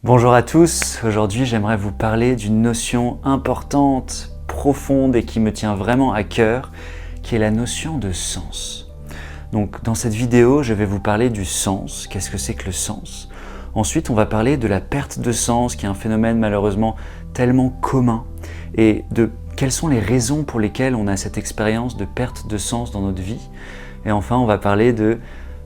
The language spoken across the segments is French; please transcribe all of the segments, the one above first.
Bonjour à tous, aujourd'hui j'aimerais vous parler d'une notion importante, profonde et qui me tient vraiment à cœur, qui est la notion de sens. Donc dans cette vidéo, je vais vous parler du sens, qu'est-ce que c'est que le sens. Ensuite, on va parler de la perte de sens, qui est un phénomène malheureusement tellement commun, et de quelles sont les raisons pour lesquelles on a cette expérience de perte de sens dans notre vie. Et enfin, on va parler de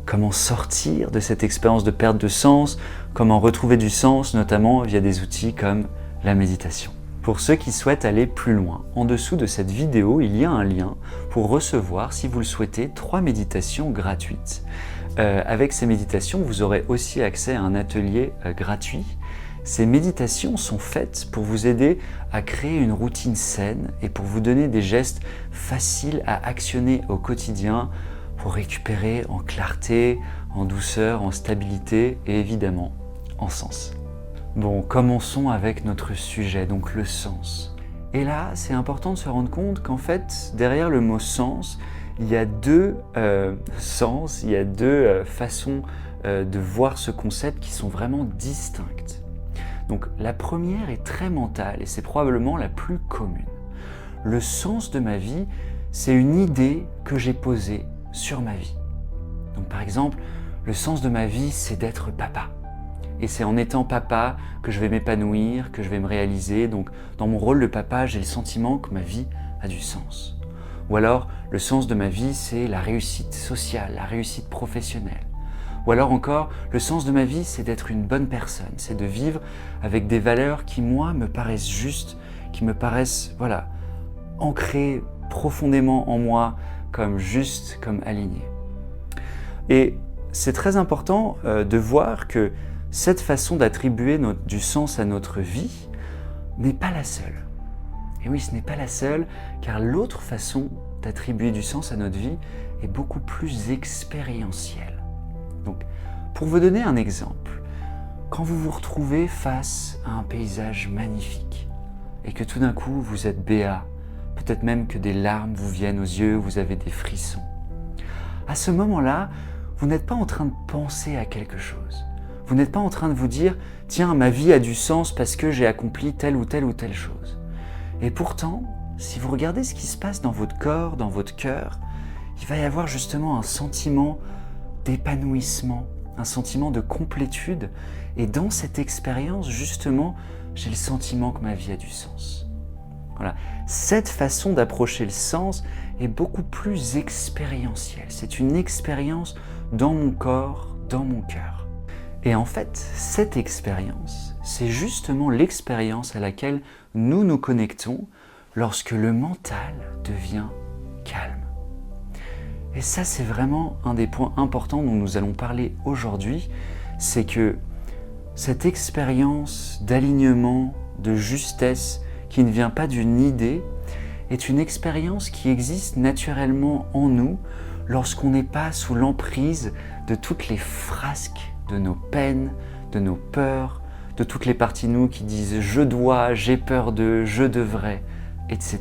comment sortir de cette expérience de perte de sens, comment retrouver du sens, notamment via des outils comme la méditation. Pour ceux qui souhaitent aller plus loin, en dessous de cette vidéo, il y a un lien pour recevoir, si vous le souhaitez, 3 méditations gratuites. Avec ces méditations, vous aurez aussi accès à un atelier gratuit. Ces méditations sont faites pour vous aider à créer une routine saine et pour vous donner des gestes faciles à actionner au quotidien pour récupérer en clarté, en douceur, en stabilité et évidemment en sens. Bon, commençons avec notre sujet, donc le sens. Et là, c'est important de se rendre compte qu'en fait, derrière le mot sens, il y a deux sens, il y a deux façons de voir ce concept qui sont vraiment distinctes. Donc la première est très mentale et c'est probablement la plus commune. Le sens de ma vie, c'est une idée que j'ai posée sur ma vie. Donc par exemple, le sens de ma vie, c'est d'être papa. Et c'est en étant papa que je vais m'épanouir, que je vais me réaliser. Donc dans mon rôle de papa, j'ai le sentiment que ma vie a du sens. Ou alors, le sens de ma vie, c'est la réussite sociale, la réussite professionnelle. Ou alors encore, le sens de ma vie, c'est d'être une bonne personne, c'est de vivre avec des valeurs qui, moi, me paraissent justes, qui me paraissent, voilà, ancrées profondément en moi, comme justes, comme alignées. Et c'est très important de voir que cette façon d'attribuer du sens à notre vie n'est pas la seule. Et oui, ce n'est pas la seule, car l'autre façon d'attribuer du sens à notre vie est beaucoup plus expérientielle. Donc, pour vous donner un exemple, quand vous vous retrouvez face à un paysage magnifique et que tout d'un coup vous êtes béat, peut-être même que des larmes vous viennent aux yeux, vous avez des frissons, à ce moment-là, vous n'êtes pas en train de penser à quelque chose. Vous n'êtes pas en train de vous dire « Tiens, ma vie a du sens parce que j'ai accompli telle ou telle chose ». Et pourtant, si vous regardez ce qui se passe dans votre corps, dans votre cœur, il va y avoir justement un sentiment d'épanouissement, un sentiment de complétude. Et dans cette expérience, justement, j'ai le sentiment que ma vie a du sens. Voilà. Cette façon d'approcher le sens est beaucoup plus expérientielle. C'est une expérience dans mon corps, dans mon cœur. Et en fait, cette expérience, c'est justement l'expérience à laquelle nous nous connectons lorsque le mental devient calme. Et ça, c'est vraiment un des points importants dont nous allons parler aujourd'hui, c'est que cette expérience d'alignement, de justesse, qui ne vient pas d'une idée, est une expérience qui existe naturellement en nous lorsqu'on n'est pas sous l'emprise de toutes les frasques de nos peines, de nos peurs, de toutes les parties de nous qui disent « je dois »,« j'ai peur de »,« je devrais », etc.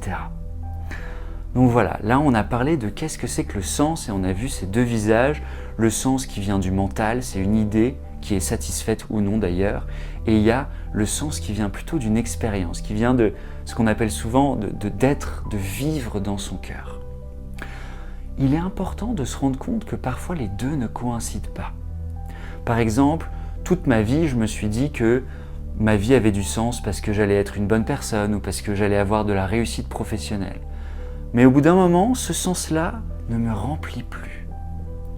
Donc voilà, là on a parlé de qu'est-ce que c'est que le sens et on a vu ces deux visages. Le sens qui vient du mental, c'est une idée qui est satisfaite ou non d'ailleurs, et il y a le sens qui vient plutôt d'une expérience, qui vient de ce qu'on appelle souvent d'être, de vivre dans son cœur. Il est important de se rendre compte que parfois les deux ne coïncident pas. Par exemple, toute ma vie, je me suis dit que ma vie avait du sens parce que j'allais être une bonne personne ou parce que j'allais avoir de la réussite professionnelle. Mais au bout d'un moment, ce sens-là ne me remplit plus.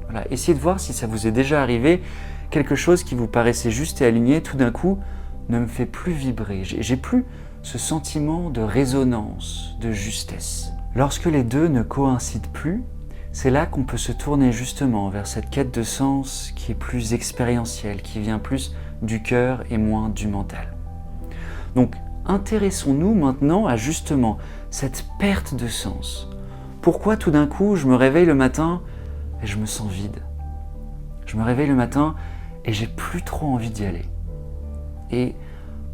Voilà. Essayez de voir si ça vous est déjà arrivé, quelque chose qui vous paraissait juste et aligné, tout d'un coup, ne me fait plus vibrer. J'ai plus ce sentiment de résonance, de justesse. Lorsque les deux ne coïncident plus, c'est là qu'on peut se tourner justement vers cette quête de sens qui est plus expérientielle, qui vient plus du cœur et moins du mental. Donc, intéressons-nous maintenant à justement cette perte de sens. Pourquoi tout d'un coup je me réveille le matin et je me sens vide? Je me réveille le matin et j'ai plus trop envie d'y aller. Et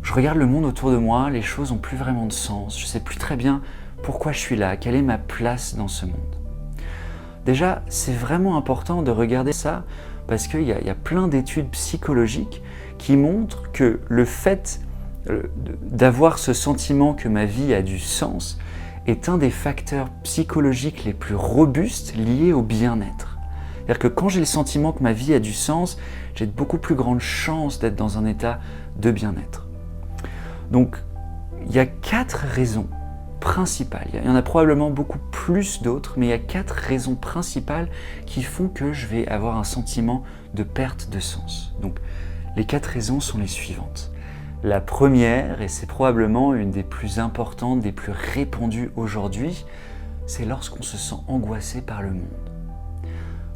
je regarde le monde autour de moi, les choses n'ont plus vraiment de sens, je ne sais plus très bien pourquoi je suis là, quelle est ma place dans ce monde. Déjà, c'est vraiment important de regarder ça parce qu'il y a plein d'études psychologiques qui montre que le fait d'avoir ce sentiment que ma vie a du sens est un des facteurs psychologiques les plus robustes liés au bien-être. C'est-à-dire que quand j'ai le sentiment que ma vie a du sens, j'ai de beaucoup plus grandes chances d'être dans un état de bien-être. Donc, il y a 4 raisons principales. Il y en a probablement beaucoup plus d'autres, mais il y a 4 raisons principales qui font que je vais avoir un sentiment de perte de sens. Donc, les 4 raisons sont les suivantes. La première, et c'est probablement une des plus importantes, des plus répandues aujourd'hui, c'est lorsqu'on se sent angoissé par le monde.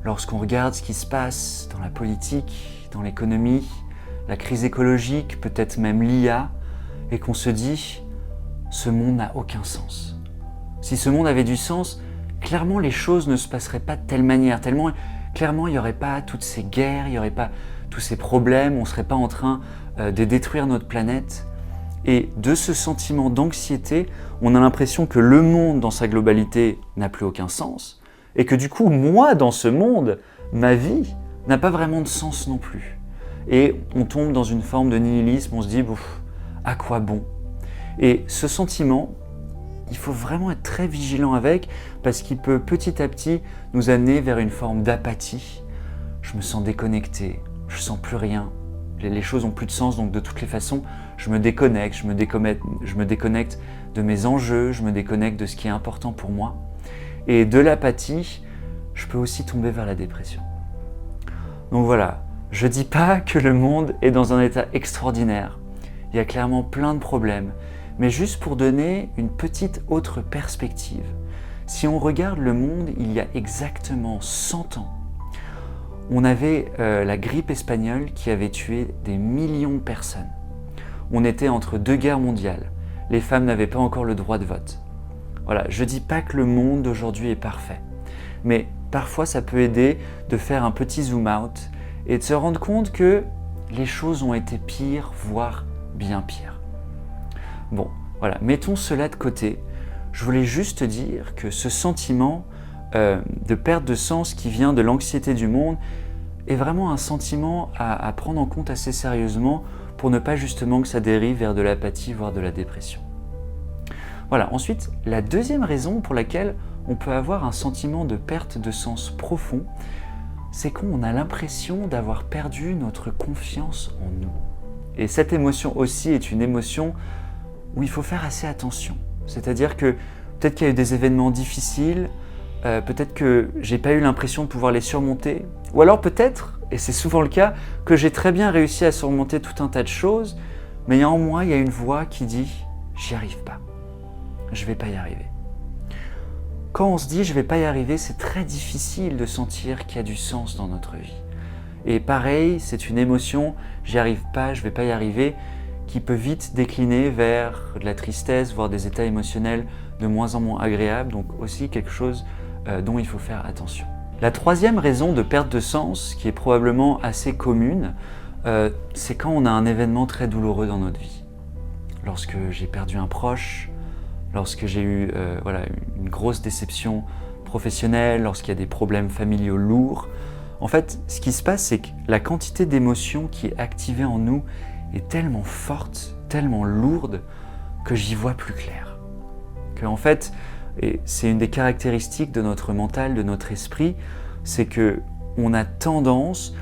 Lorsqu'on regarde ce qui se passe dans la politique, dans l'économie, la crise écologique, peut-être même l'IA, et qu'on se dit « ce monde n'a aucun sens ». Si ce monde avait du sens, clairement les choses ne se passeraient pas de telle manière, clairement il n'y aurait pas toutes ces guerres, il n'y aurait pas tous ces problèmes, on ne serait pas en train de détruire notre planète. Et de ce sentiment d'anxiété, on a l'impression que le monde dans sa globalité n'a plus aucun sens, et que du coup, moi dans ce monde, ma vie n'a pas vraiment de sens non plus. Et on tombe dans une forme de nihilisme, on se dit « à quoi bon ?» Et ce sentiment, il faut vraiment être très vigilant avec, parce qu'il peut petit à petit nous amener vers une forme d'apathie. Je me sens déconnecté, je sens plus rien, les choses n'ont plus de sens, donc de toutes les façons, je me déconnecte de mes enjeux, je me déconnecte de ce qui est important pour moi. Et de l'apathie, je peux aussi tomber vers la dépression. Donc voilà, je ne dis pas que le monde est dans un état extraordinaire. Il y a clairement plein de problèmes, mais juste pour donner une petite autre perspective. Si on regarde le monde il y a exactement 100 ans, on avait la grippe espagnole qui avait tué des millions de personnes. On était entre 2 guerres mondiales. Les femmes n'avaient pas encore le droit de vote. Voilà, je ne dis pas que le monde d'aujourd'hui est parfait, mais parfois ça peut aider de faire un petit zoom out et de se rendre compte que les choses ont été pires, voire bien pires. Bon, voilà, mettons cela de côté. Je voulais juste dire que ce sentiment de perte de sens qui vient de l'anxiété du monde est vraiment un sentiment à prendre en compte assez sérieusement pour ne pas justement que ça dérive vers de l'apathie, voire de la dépression. Voilà, ensuite, la deuxième raison pour laquelle on peut avoir un sentiment de perte de sens profond, c'est qu'on a l'impression d'avoir perdu notre confiance en nous. Et cette émotion aussi est une émotion où il faut faire assez attention. C'est-à-dire que peut-être qu'il y a eu des événements difficiles, peut-être que j'ai pas eu l'impression de pouvoir les surmonter, ou alors peut-être, et c'est souvent le cas, que j'ai très bien réussi à surmonter tout un tas de choses, mais en moi, il y a une voix qui dit « j'y arrive pas, je vais pas y arriver ». Quand on se dit « je vais pas y arriver », c'est très difficile de sentir qu'il y a du sens dans notre vie. Et pareil, c'est une émotion « j'y arrive pas, je vais pas y arriver », qui peut vite décliner vers de la tristesse, voire des états émotionnels de moins en moins agréables, donc aussi quelque chose dont il faut faire attention. La troisième raison de perte de sens, qui est probablement assez commune, c'est quand on a un événement très douloureux dans notre vie. Lorsque j'ai perdu un proche, lorsque j'ai eu une grosse déception professionnelle, lorsqu'il y a des problèmes familiaux lourds. En fait, ce qui se passe, c'est que la quantité d'émotions qui est activée en nous est tellement forte, tellement lourde, que j'y vois plus clair. Que en fait, et c'est une des caractéristiques de notre mental, de notre esprit, c'est que on a tendance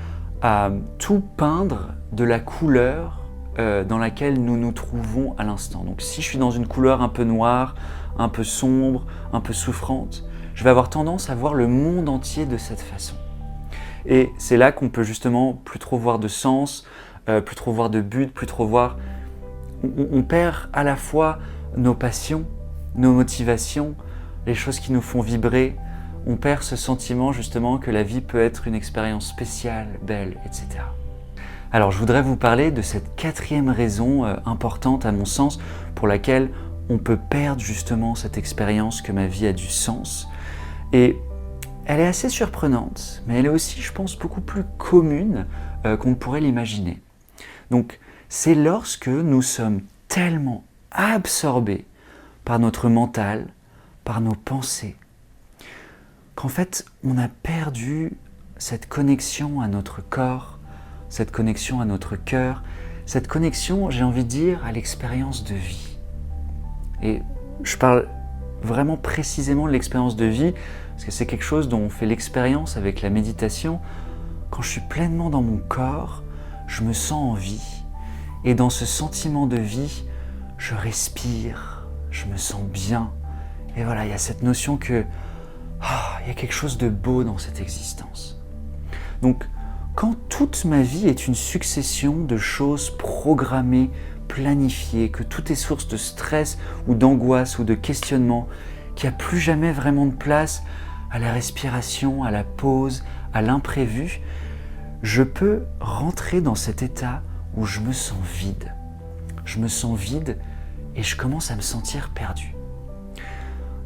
à tout peindre de la couleur dans laquelle nous nous trouvons à l'instant. Donc si je suis dans une couleur un peu noire, un peu sombre, un peu souffrante, je vais avoir tendance à voir le monde entier de cette façon. Et c'est là qu'on peut justement plus trop voir de sens, plus trop voir de but, plus trop voir... On perd à la fois nos passions, nos motivations, les choses qui nous font vibrer. On perd ce sentiment justement que la vie peut être une expérience spéciale, belle, etc. Alors je voudrais vous parler de cette quatrième raison importante à mon sens pour laquelle on peut perdre justement cette expérience que ma vie a du sens. Et elle est assez surprenante, mais elle est aussi, je pense, beaucoup plus commune qu'on ne pourrait l'imaginer. Donc, c'est lorsque nous sommes tellement absorbés par notre mental, par nos pensées, qu'en fait, on a perdu cette connexion à notre corps, cette connexion à notre cœur, cette connexion, j'ai envie de dire, à l'expérience de vie. Et je parle vraiment précisément de l'expérience de vie, parce que c'est quelque chose dont on fait l'expérience avec la méditation. Quand je suis pleinement dans mon corps, je me sens en vie. Et dans ce sentiment de vie, je respire, je me sens bien. Et voilà, il y a cette notion que il y a quelque chose de beau dans cette existence. Donc, quand toute ma vie est une succession de choses programmées, planifiées, que tout est source de stress ou d'angoisse ou de questionnement, qu'il n'y a plus jamais vraiment de place à la respiration, à la pause, à l'imprévu, je peux rentrer dans cet état où je me sens vide. Je me sens vide et je commence à me sentir perdu.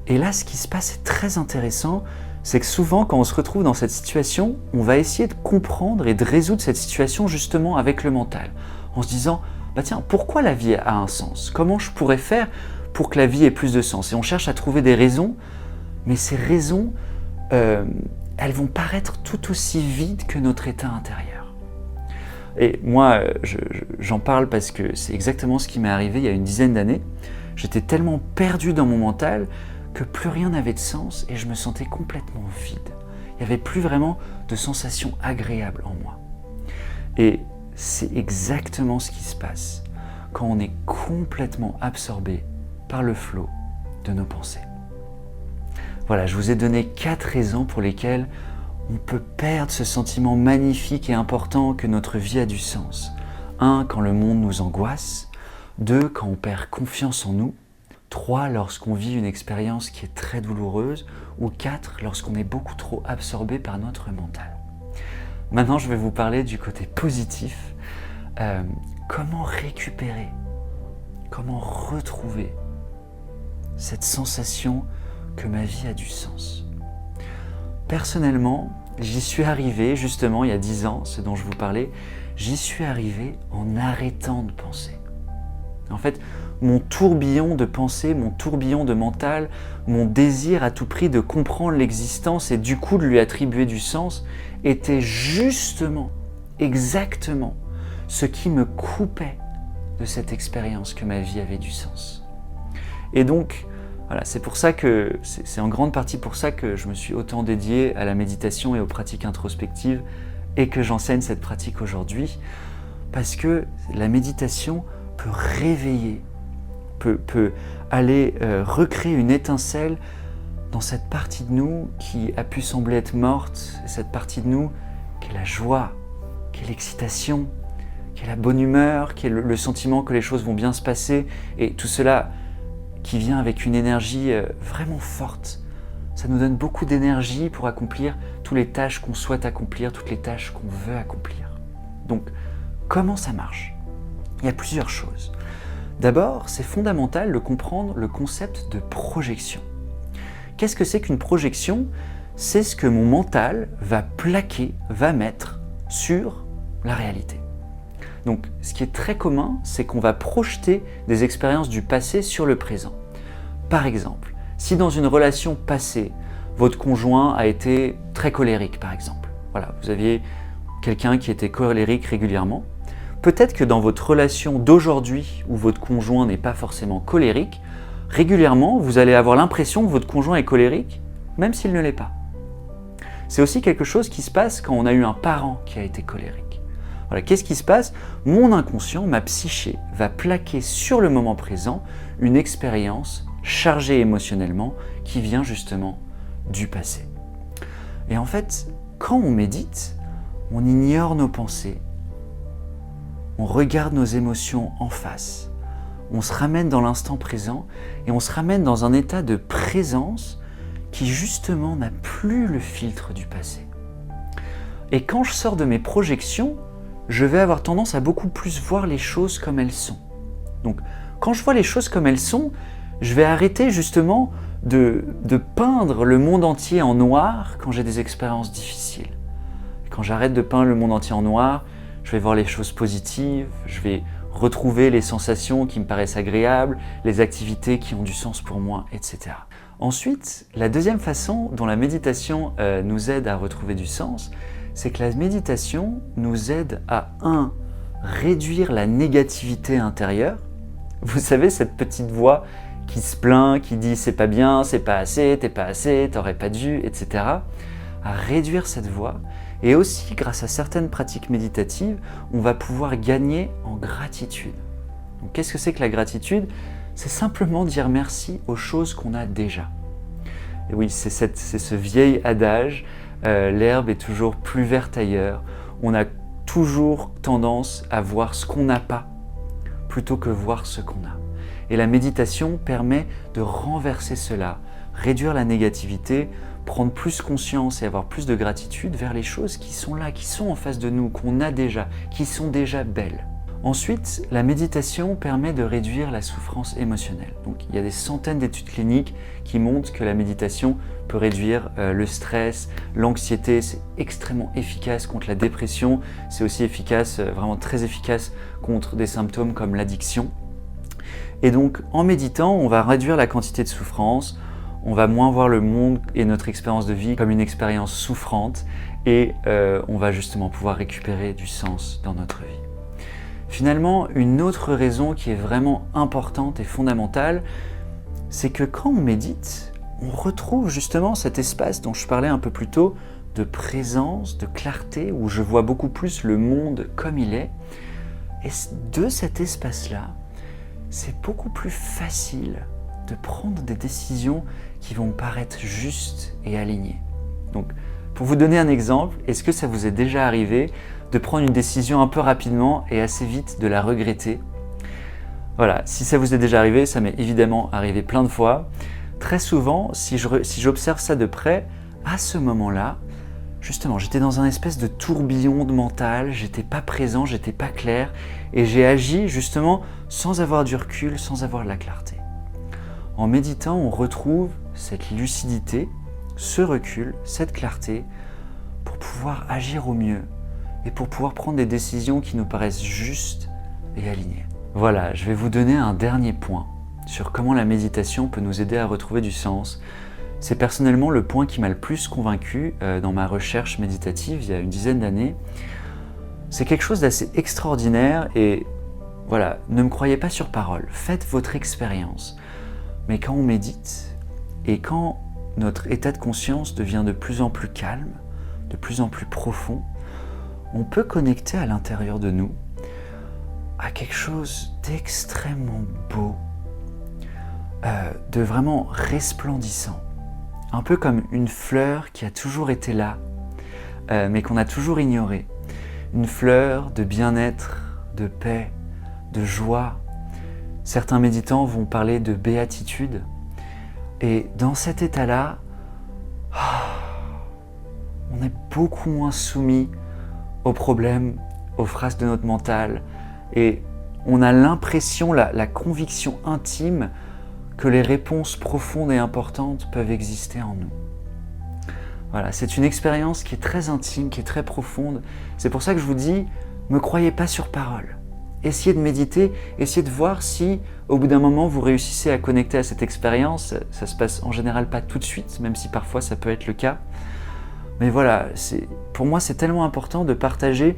Et là, ce qui se passe est très intéressant, c'est que souvent, quand on se retrouve dans cette situation, on va essayer de comprendre et de résoudre cette situation justement avec le mental, en se disant « tiens, pourquoi la vie a un sens ? Comment je pourrais faire pour que la vie ait plus de sens ?» Et on cherche à trouver des raisons, mais ces raisons, elles vont paraître tout aussi vides que notre état intérieur. Et moi, j'en parle parce que c'est exactement ce qui m'est arrivé il y a une dizaine d'années. J'étais tellement perdu dans mon mental que plus rien n'avait de sens et je me sentais complètement vide. Il n'y avait plus vraiment de sensations agréables en moi. Et c'est exactement ce qui se passe quand on est complètement absorbé par le flot de nos pensées. Voilà, je vous ai donné 4 raisons pour lesquelles on peut perdre ce sentiment magnifique et important que notre vie a du sens. 1, quand le monde nous angoisse. 2, quand on perd confiance en nous. 3, lorsqu'on vit une expérience qui est très douloureuse. Ou 4, lorsqu'on est beaucoup trop absorbé par notre mental. Maintenant, je vais vous parler du côté positif. Comment récupérer, comment retrouver cette sensation que ma vie a du sens. Personnellement, j'y suis arrivé justement il y a 10 ans, ce dont je vous parlais, j'y suis arrivé en arrêtant de penser. En fait, mon tourbillon de pensée, mon tourbillon de mental, mon désir à tout prix de comprendre l'existence et du coup de lui attribuer du sens, était justement, exactement, ce qui me coupait de cette expérience que ma vie avait du sens. Et donc, voilà, c'est pour ça que, c'est en grande partie pour ça que je me suis autant dédié à la méditation et aux pratiques introspectives et que j'enseigne cette pratique aujourd'hui, parce que la méditation peut réveiller, peut aller recréer une étincelle dans cette partie de nous qui a pu sembler être morte, cette partie de nous qui est la joie, qui est l'excitation, qui est la bonne humeur, qui est le sentiment que les choses vont bien se passer, et tout cela qui vient avec une énergie vraiment forte. Ça nous donne beaucoup d'énergie pour accomplir toutes les tâches qu'on souhaite accomplir, toutes les tâches qu'on veut accomplir. Donc, comment ça marche ? Il y a plusieurs choses. D'abord, c'est fondamental de comprendre le concept de projection. Qu'est-ce que c'est qu'une projection ? C'est ce que mon mental va plaquer, va mettre sur la réalité. Donc, ce qui est très commun, c'est qu'on va projeter des expériences du passé sur le présent. Par exemple, si dans une relation passée, votre conjoint a été très colérique, par exemple. Voilà, vous aviez quelqu'un qui était colérique régulièrement. Peut-être que dans votre relation d'aujourd'hui, où votre conjoint n'est pas forcément colérique, régulièrement, vous allez avoir l'impression que votre conjoint est colérique, même s'il ne l'est pas. C'est aussi quelque chose qui se passe quand on a eu un parent qui a été colérique. Voilà, qu'est-ce qui se passe ? Mon inconscient, ma psyché, va plaquer sur le moment présent une expérience chargée émotionnellement qui vient justement du passé. Et en fait, quand on médite, on ignore nos pensées, on regarde nos émotions en face, on se ramène dans l'instant présent et on se ramène dans un état de présence qui justement n'a plus le filtre du passé. Et quand je sors de mes projections, je vais avoir tendance à beaucoup plus voir les choses comme elles sont. Donc, quand je vois les choses comme elles sont, je vais arrêter justement de peindre le monde entier en noir quand j'ai des expériences difficiles. Quand j'arrête de peindre le monde entier en noir, je vais voir les choses positives, je vais retrouver les sensations qui me paraissent agréables, les activités qui ont du sens pour moi, etc. Ensuite, la deuxième façon dont la méditation nous aide à retrouver du sens, c'est que la méditation nous aide à réduire la négativité intérieure. Vous savez, cette petite voix qui se plaint, qui dit « c'est pas bien, c'est pas assez, t'es pas assez, t'aurais pas dû », etc. À réduire cette voix. Et aussi, grâce à certaines pratiques méditatives, on va pouvoir gagner en gratitude. Donc, qu'est-ce que c'est que la gratitude? C'est simplement dire merci aux choses qu'on a déjà. Et oui, c'est ce vieil adage, l'herbe est toujours plus verte ailleurs. On a toujours tendance à voir ce qu'on n'a pas, plutôt que voir ce qu'on a. Et la méditation permet de renverser cela, réduire la négativité, prendre plus conscience et avoir plus de gratitude vers les choses qui sont là, qui sont en face de nous, qu'on a déjà, qui sont déjà belles. Ensuite, la méditation permet de réduire la souffrance émotionnelle. Donc, il y a des centaines d'études cliniques qui montrent que la méditation peut réduire le stress, l'anxiété. C'est extrêmement efficace contre la dépression. C'est aussi efficace, vraiment très efficace contre des symptômes comme l'addiction. Et donc, en méditant, on va réduire la quantité de souffrance. On va moins voir le monde et notre expérience de vie comme une expérience souffrante et on va justement pouvoir récupérer du sens dans notre vie. Finalement, une autre raison qui est vraiment importante et fondamentale, c'est que quand on médite, on retrouve justement cet espace dont je parlais un peu plus tôt, de présence, de clarté, où je vois beaucoup plus le monde comme il est. Et de cet espace-là, c'est beaucoup plus facile de prendre des décisions qui vont paraître justes et alignées. Donc, pour vous donner un exemple, est-ce que ça vous est déjà arrivé de prendre une décision un peu rapidement et assez vite de la regretter? Voilà, si ça vous est déjà arrivé, ça m'est évidemment arrivé plein de fois. Très souvent, si j'observe ça de près, à ce moment-là, justement, j'étais dans un espèce de tourbillon de mental, j'étais pas présent, j'étais pas clair, et j'ai agi justement sans avoir du recul, sans avoir de la clarté. En méditant, on retrouve cette lucidité, ce recul, cette clarté, pour pouvoir agir au mieux et pour pouvoir prendre des décisions qui nous paraissent justes et alignées. Voilà, je vais vous donner un dernier point sur comment la méditation peut nous aider à retrouver du sens. C'est personnellement le point qui m'a le plus convaincu dans ma recherche méditative il y a une dizaine d'années. C'est quelque chose d'assez extraordinaire et voilà, ne me croyez pas sur parole, faites votre expérience. Mais quand on médite et quand notre état de conscience devient de plus en plus calme, de plus en plus profond, on peut connecter à l'intérieur de nous à quelque chose d'extrêmement beau, de vraiment resplendissant. Un peu comme une fleur qui a toujours été là, mais qu'on a toujours ignorée. Une fleur de bien-être, de paix, de joie. Certains méditants vont parler de béatitude. Et dans cet état-là, on est beaucoup moins soumis aux problèmes, aux phrases de notre mental. Et on a l'impression, la conviction intime que les réponses profondes et importantes peuvent exister en nous. Voilà, c'est une expérience qui est très intime, qui est très profonde. C'est pour ça que je vous dis, ne me croyez pas sur parole. Essayez de méditer, essayez de voir si, au bout d'un moment, vous réussissez à connecter à cette expérience. Ça se passe en général pas tout de suite, même si parfois ça peut être le cas. Mais voilà, pour moi, c'est tellement important de partager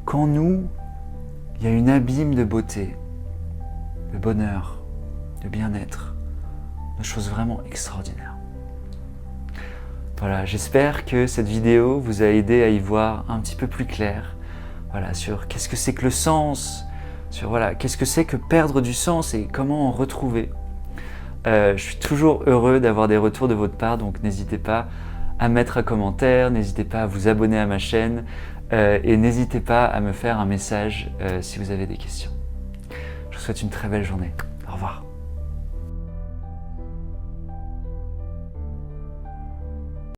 qu'en nous, il y a une abîme de beauté, de bonheur, de bien-être, de choses vraiment extraordinaires. Voilà, j'espère que cette vidéo vous a aidé à y voir un petit peu plus clair. Voilà, sur qu'est-ce que c'est que le sens, sur voilà, qu'est-ce que c'est que perdre du sens et comment en retrouver. Je suis toujours heureux d'avoir des retours de votre part, donc n'hésitez pas à mettre un commentaire, n'hésitez pas à vous abonner à ma chaîne et n'hésitez pas à me faire un message si vous avez des questions. Je vous souhaite une très belle journée.